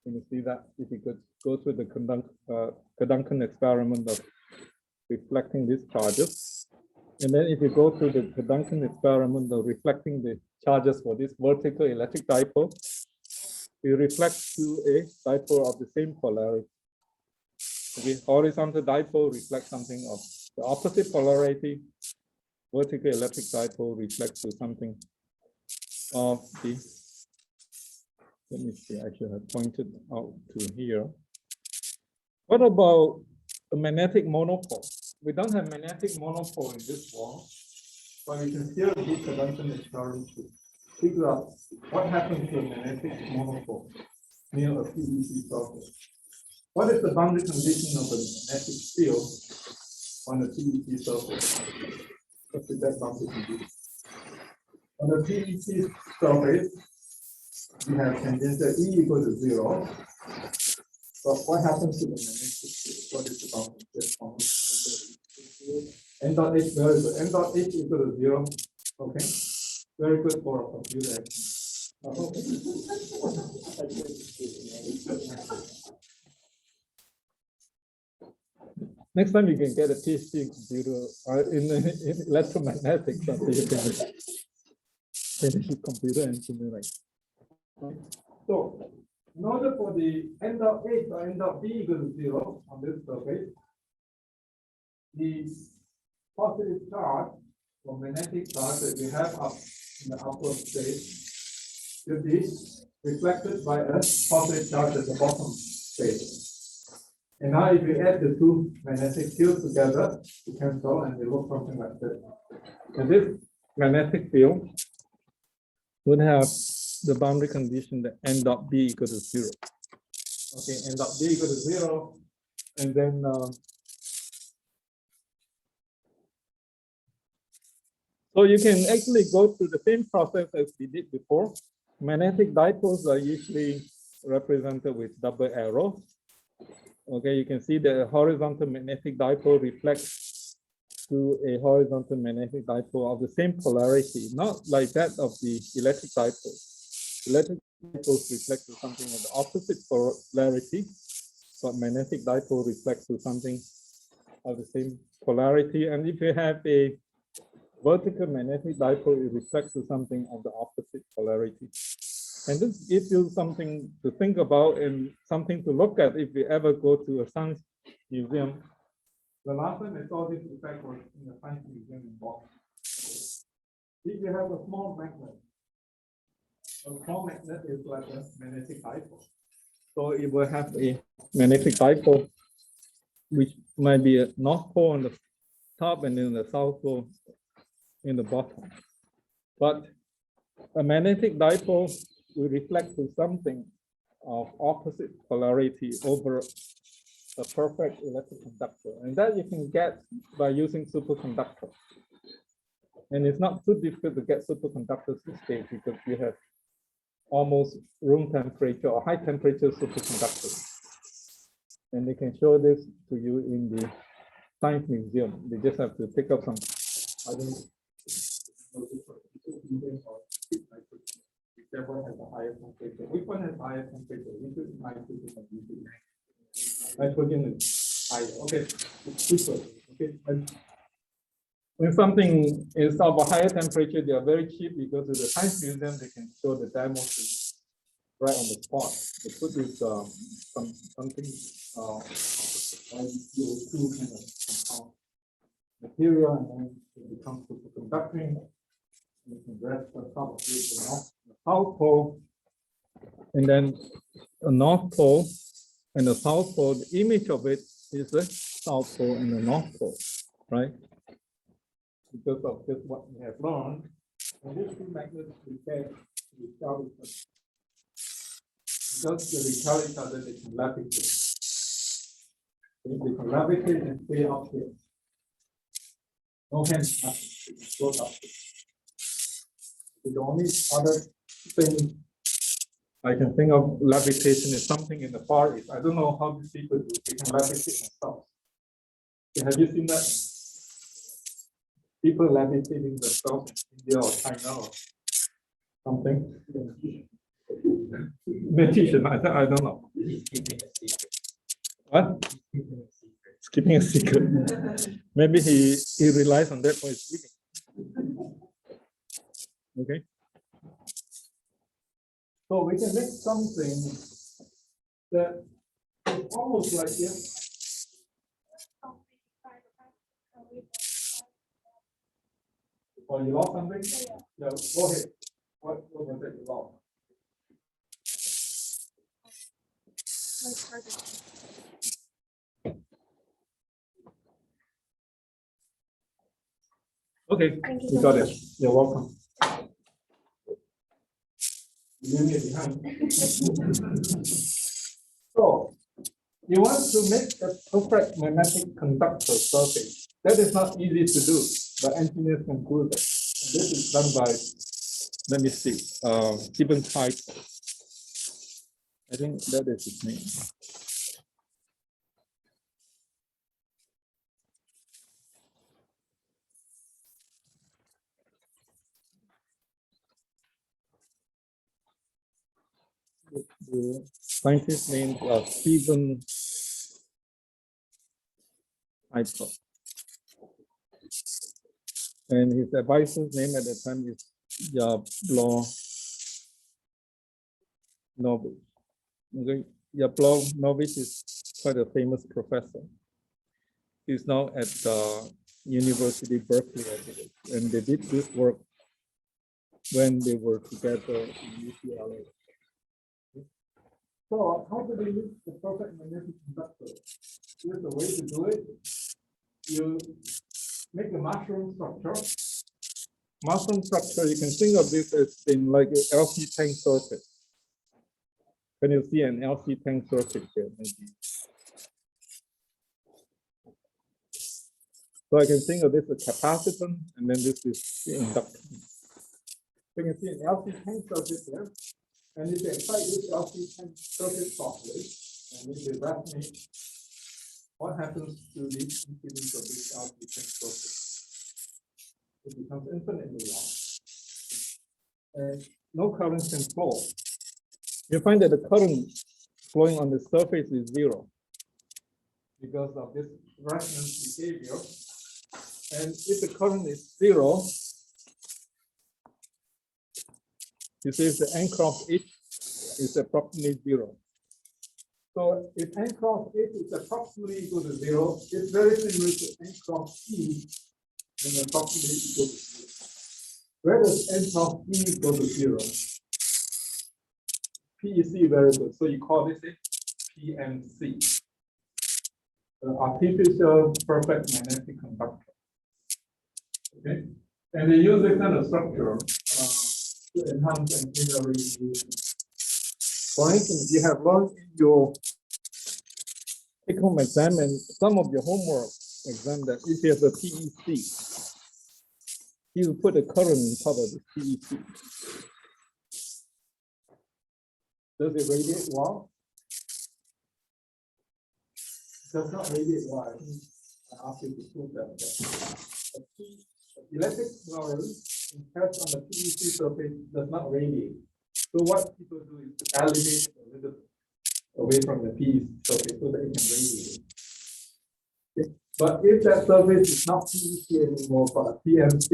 You can see that if you could go through the Keduncan experiment of reflecting these charges. And then if you go through the Keduncan experiment of reflecting the charges for this vertical electric dipole, it reflects to a dipole of the same polarity. Okay, horizontal dipole reflects something of the opposite polarity. Vertical electric dipole reflects to something of the, let me see, I should have pointed out to here. What about a magnetic monopole? We don't have magnetic monopole in this wall, but we can still do Keduncan experiment to figure out what happens to a magnetic monopole near a PEC surface. What is the boundary condition of a magnetic field on a PEC surface? What's the boundary condition? On a PEC surface, we have tangential E equal to 0. But what happens to the magnetic field? What is the boundary? N dot H, very good. N dot H equal to 0. Okay. Very good for a computer. Next time you can get a PhD in computer in electromagnetics, so you can finish computer engineering. So, in order for the N dot H or N dot B equal to 0 on this surface, the positive charge or magnetic charge that we have up in the upper state should be reflected by a positive charge at the bottom state. And now if we add the two magnetic fields together, we cancel and they look something like this. And this magnetic field would have the boundary condition that N dot B equal to 0. Okay, N dot B equal to 0, and then so you can actually go through the same process as we did before. Magnetic dipoles are usually represented with double arrows. Okay, you can see the horizontal magnetic dipole reflects to a horizontal magnetic dipole of the same polarity, not like that of the electric dipole. Electric dipoles reflect to something of the opposite polarity, but magnetic dipole reflects to something of the same polarity. And if you have a vertical magnetic dipole, it reflects to something of the opposite polarity. And this gives you something to think about and something to look at if you ever go to a science museum. The last time I saw this effect was in the science museum in Boston. If you have a small magnet is like a magnetic dipole. So it will have a magnetic dipole, which might be a north pole on the top and then the south pole in the bottom. But a magnetic dipole will reflect to something of opposite polarity over a perfect electric conductor. And that you can get by using superconductor. And it's not too difficult to get superconductors these days because you have almost room temperature or high temperature superconductors. And they can show this to you in the Science Museum. They just have to pick up some, I don't know, whichever has a higher temperature. Which one has higher temperature? Nitrogen or nitrogen? Nitrogen is higher. Okay, it's cheaper. Okay. And when something is of a higher temperature, they are very cheap because in the Science Museum they can show the demos to you right on the spot. They put this something CO2 kind of compound material, and then it becomes superconducting. You can rest on top of it, the South Pole, and then the North Pole and the South Pole. The image of it is the South Pole and the North Pole, right? Because of just what we have learned, and these two magnets repel each other. Because they repel each other, they can levitate. They can levitate and stay up here. No hands, nothing. It goes up here. The only other thing I can think of levitation is something in the Far East. I don't know how these people do. They can levitate themselves. Have you seen that? People levitating themselves in India or China or something. Meditation, I don't know. What? It's keeping a secret. Maybe he relies on that for his living. Okay. So we can make something that is almost like this. Oh, you lost something? Yeah, go ahead. What was it you lost? Okay, you got it. You're welcome. Leave me behind. So, you want to make a perfect magnetic conductor surface. That is not easy to do, but engineers can do that. And this is done by, let me see, Stephen Tice. I think that is his name. The scientist name is Stephen Tice. And his advisor's name at the time is Jablonowicz. Okay. Jablonowicz is quite a famous professor. He's now at University Berkeley, I believe, and they did this work when they were together in UCLA. So how do they use the perfect magnetic conductor? Here's the way to do it. You make a mushroom structure. Mushroom structure, you can think of this as in like an LC tank circuit. Can you see an LC tank circuit here? Maybe. So I can think of this as capacitance, and then this is the inductance. So you can see an LC tank circuit there. And if you excite this LC tank circuit properly, and if you resonate, what happens to the impedance of this LC tank circuit? It becomes infinitely long. And no current can flow. You find that the current flowing on the surface is zero because of this resonance behavior. And if the current is zero, you see the n cross h is approximately zero. So if n cross h is approximately equal to zero, it's very similar to n cross e and approximately equal to zero. Where does n cross e equal to zero? PEC variable, so you call this a PMC, the artificial perfect magnetic conductor. Okay, and they use this kind of structure to enhance antenna radiation. For instance, you have learned in your take-home exam and some of your homework exam that if you have a PEC, you put a current on top of the PEC. Does it radiate well? does not radiate. Why? I ask you to prove that. Electric current impressed on the PEC surface does not radiate. So what people do is to elevate a little away from the PEC surface so that it can radiate. Okay. But if that surface is not PEC anymore, but PMC,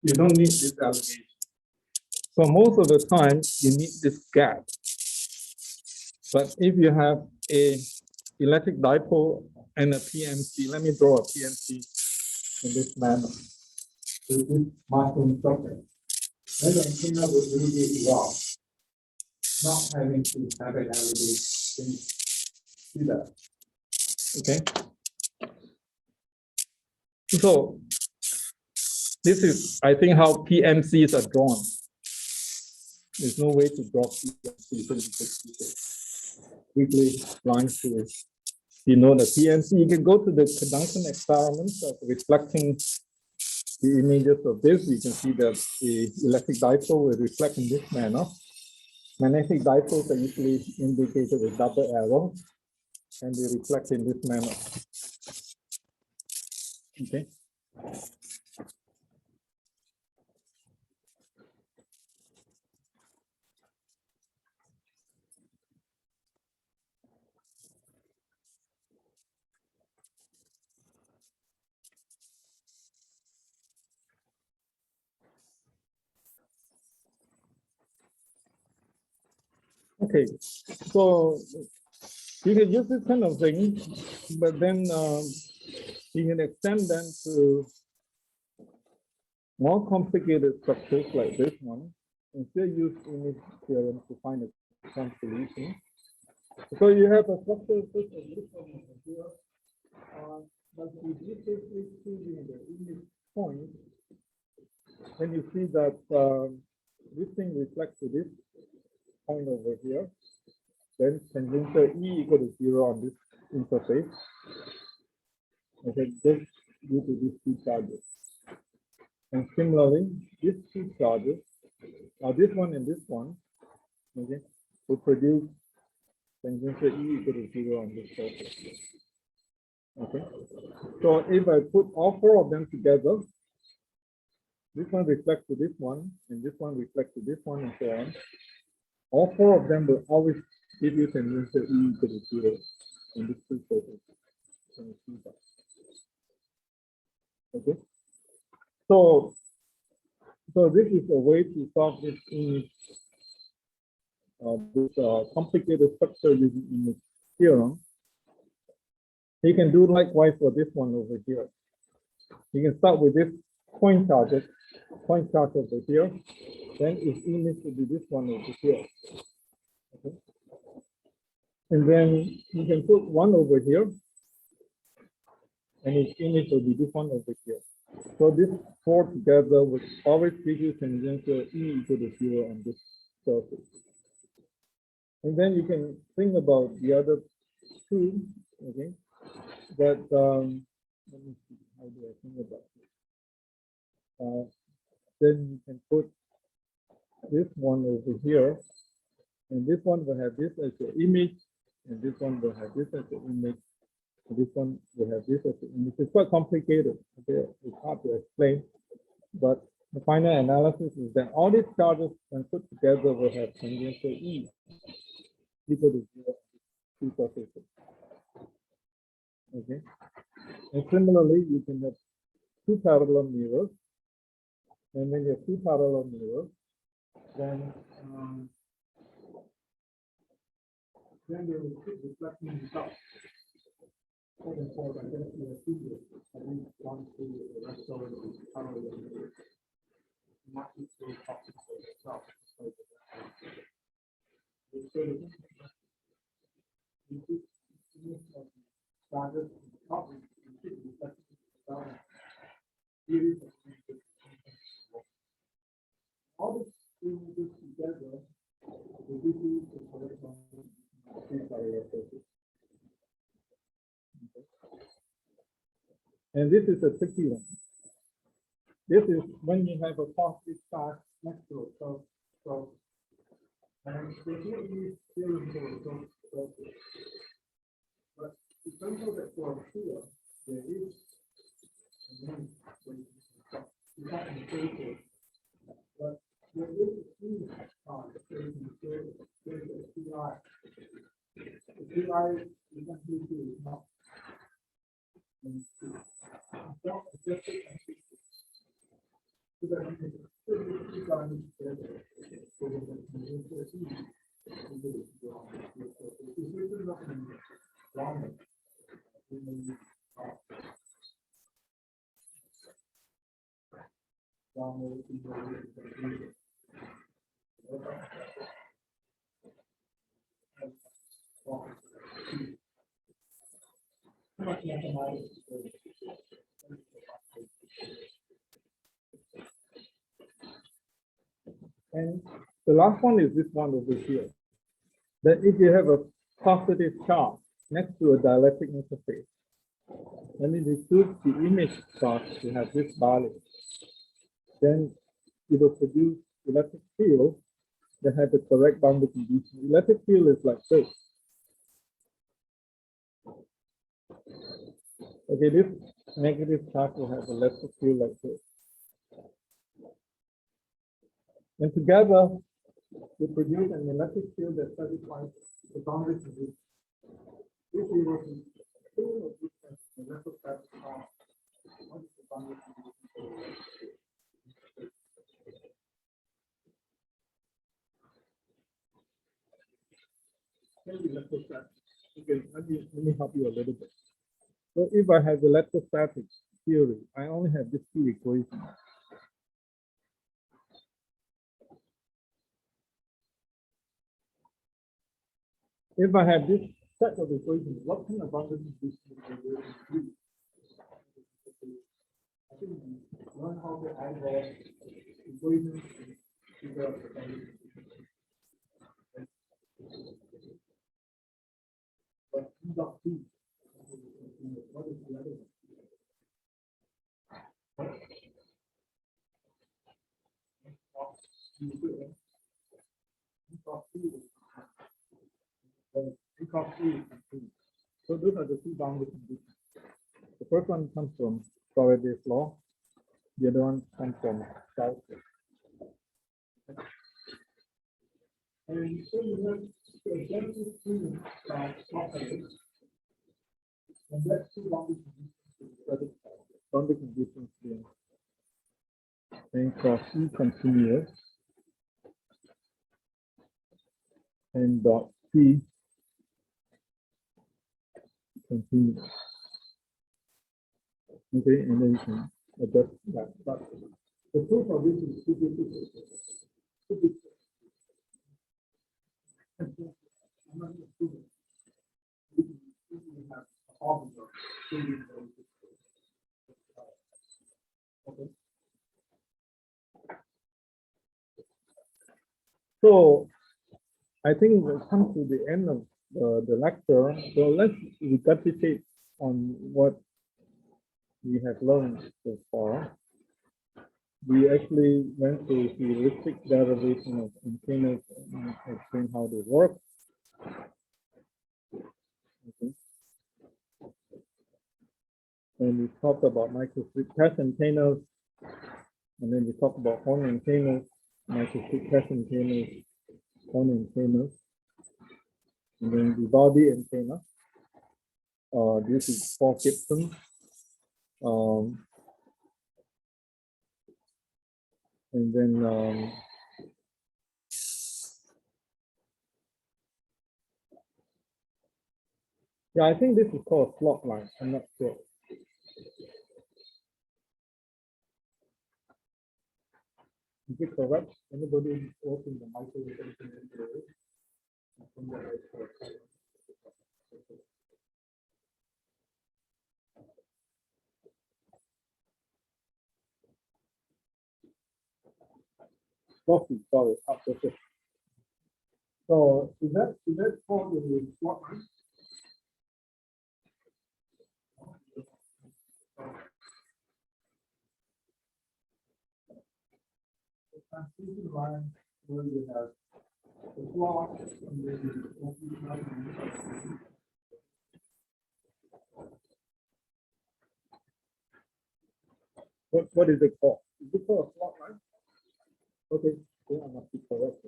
you don't need this elevation. So most of the time, you need this gap. But if you have a electric dipole and a PMC, let me draw a PMC in this manner. With this marking structure. Then the antenna will radiate well, not having to have an elevation. See that? Okay. So this is, I think, how PMCs are drawn. There's no way to draw PMC, so you just quickly lines to denote the PMC. You can go to the conjunction experiments of reflecting the images of this. You can see that the electric dipole will reflect in this manner. Magnetic dipoles are usually indicated with double arrow, and they reflect in this manner. Okay. Okay, so you can use this kind of thing, but then you can extend them to more complicated structures like this one, and still use image theorem to find some solution. So you have a structure such as this one over here, but if you basically choosing the image point, then you see that this thing reflects to this point over here. Then tangential E equal to 0 on this interface. Okay, just due to these two charges. And similarly, these two charges, this one and this one, okay, will produce tangential E equal to 0 on this surface. Okay, so if I put all four of them together, this one reflects to this one, and this one reflects to this one, and so on. All four of them will always give you tangential E equal to 0 on this two surfaces. Okay, so this is a way to solve this image, complicated structure using image theorem. You can do likewise for this one over here. You can start with this point charge over here. Then its image will be this one over here. Okay. And then you can put one over here, and its image will be this one over here. So this four together will always give you tangential E equal to 0 on this surface. And then you can think about the other two, okay? That let me see, how do I think about it? Then you can put this one over here, and this one will have this as the image, and this one will have this as the image, and this one will have this as the image. It's quite complicated. Okay, it's hard to explain, but the final analysis is that all these charges when put together will have tangential E equal to 0 two surfaces. Okay, and similarly, you can have two parallel mirrors, and when you have two parallel mirrors, then they will keep reflecting the top. And so I guess you have two, at least one, two, the rest of it is parallel mirrors. Not just the top of the top. All the images together will give you the corresponding parallel surface. And this is a tricky one. This is when you have a positive charge next to it. So and they can't use theorem for surface. But it turns out that for here, there is a name when you can't include it. But there is a key there is a CI. The CI is actually not. So that you can still do two times together. So that you can do and the last one is this one over here. That if you have a positive charge next to a dielectric interface, and it receives the image charge to have this value, then it will produce electric field that has the correct boundary condition. Electric field is like this. Okay, this negative charge will have electric field like this. And together, we produce an electric field that satisfies the boundary condition. If we were to do a electrostatic charge, what is the boundary condition? Electrostatic. Okay, let me help you a little bit. So if I have electrostatic theory, I only have this two equations. If I have this set of equations, what kind of boundary condition will I use? I think we learn how to add the equations and figure out the boundary condition. But E dot P, what is the other one? So those are the two boundary conditions. The first one comes from Faraday's law. The other one comes from Gauss. And so you have the general student from Faraday. And that's two boundary conditions. Boundary conditions here. And cross E continuous. And dot P continuous. Okay, and then you can adjust that. But the proof of this is too difficult. I'm not a student. We have a problem of students. Okay. So I think we've come to the end of the lecture. So let's recapitulate on what we have learned so far. We actually went through heuristic derivation of antennas and explained how they work. Okay. And we talked about microstrip test antennas, and then we talked about horn antennas, microstrip test antennas, horn antennas, and then the body antenna. This is Paul Gibson. And then yeah, I think this is called a slot line. I'm not sure. Is it correct? Anybody open the microstrip? Coffee, sorry, after this. So is that called the slot line? The transmission line where you have the slot and then the What is it called? Is it called a slot line? Okay, then I must be correct.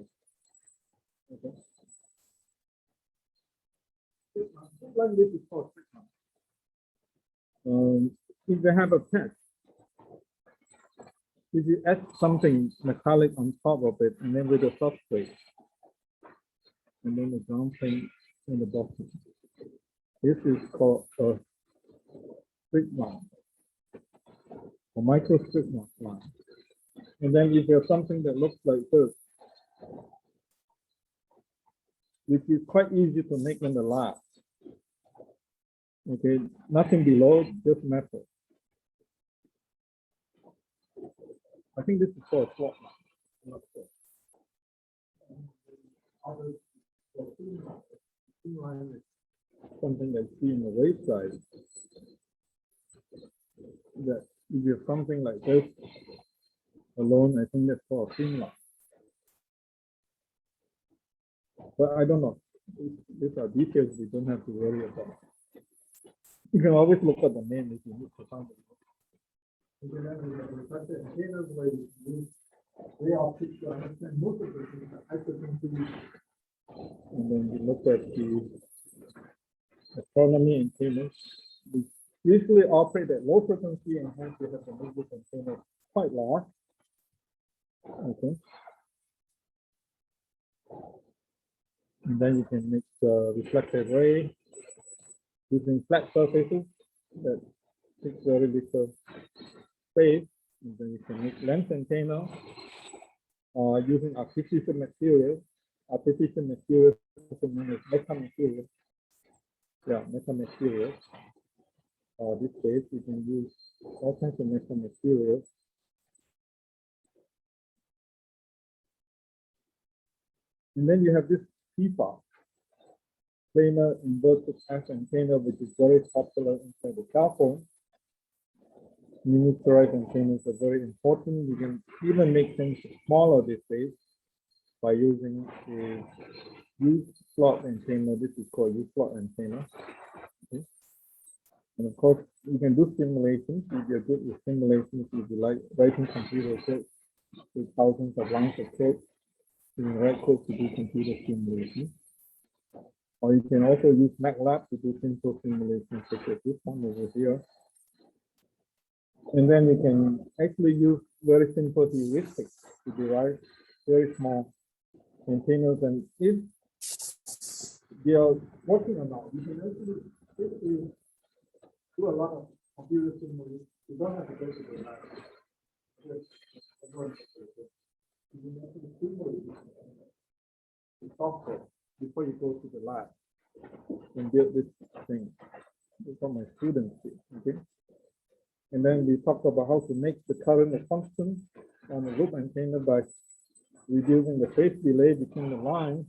Okay. Like this is called straight line. If they have a test, if you add something metallic on top of it, and then with a substrate, and then the ground plane in the bottom, this is called a straight line, a microstrip line. And then if you have something that looks like this, which is quite easy to make in the lab. Okay, nothing below, just metal. I think this is called a slot line. I'm not sure. Line is something that's seen in the wayside. That if you have something like this alone, I think that's called a thin line. But I don't know. These are details we don't have to worry about. You can always look at the name if you need to find it. They are picked to understand most of the things that hypersensitivity. And then we look at the astronomy and payments. We usually operate at low frequency, and hence we have to make this antenna quite large. Okay. And then you can make reflected ray using flat surfaces that takes very little space. And then you can make lens antenna using artificial materials. Artificial materials also known as metamaterials. Yeah, metamaterials. This case you can use all kinds of metamaterials. And then you have this PFA, planar inverted S antenna, which is very popular inside the cell phone. Miniaturized antennas are very important. You can even make things smaller these days by using a U-slot antenna. This is called U-slot antenna. Okay. And of course, you can do simulations. If you're good with simulations, if you like writing computer code with thousands of lines of code, you can write code to do computer simulations. Or you can also use MATLAB to do simple simulations such as this one over here. And then you can actually use very simple heuristics to derive very small antennas. And if they are working or not, you can actually do a lot of computer simulations. You don't have to go to the lab. You can actually simulate the software before you go to the lab and build this thing. That's what my students do. Okay. And then we talked about how to make the current a function on a loop antenna by reducing the phase delay between the lines.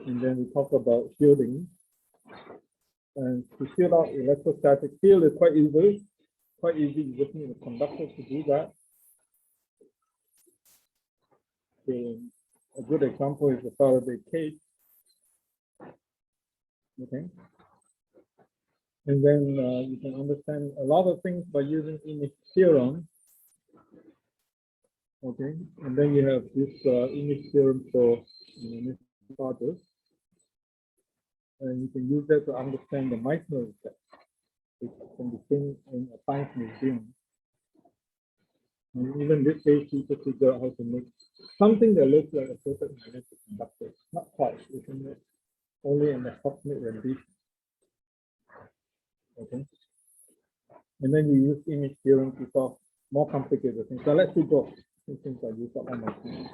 And then we talked about shielding. And to shield out electrostatic field is quite easy. Quite easy. You just need a conductor to do that. Okay. A good example is the Faraday Cage. Okay. And then you can understand a lot of things by using image theorem. Okay, and then you have this image theorem for image charges. And you can use that to understand the Meissner effect, which can be seen in a science museum. And even this case, you can figure out how to make something that looks like a perfect magnetic conductor. Not quite, it's only an approximate rendition. Okay. And then you use image theorem to solve more complicated things. So let's do both. Since I use up on my time.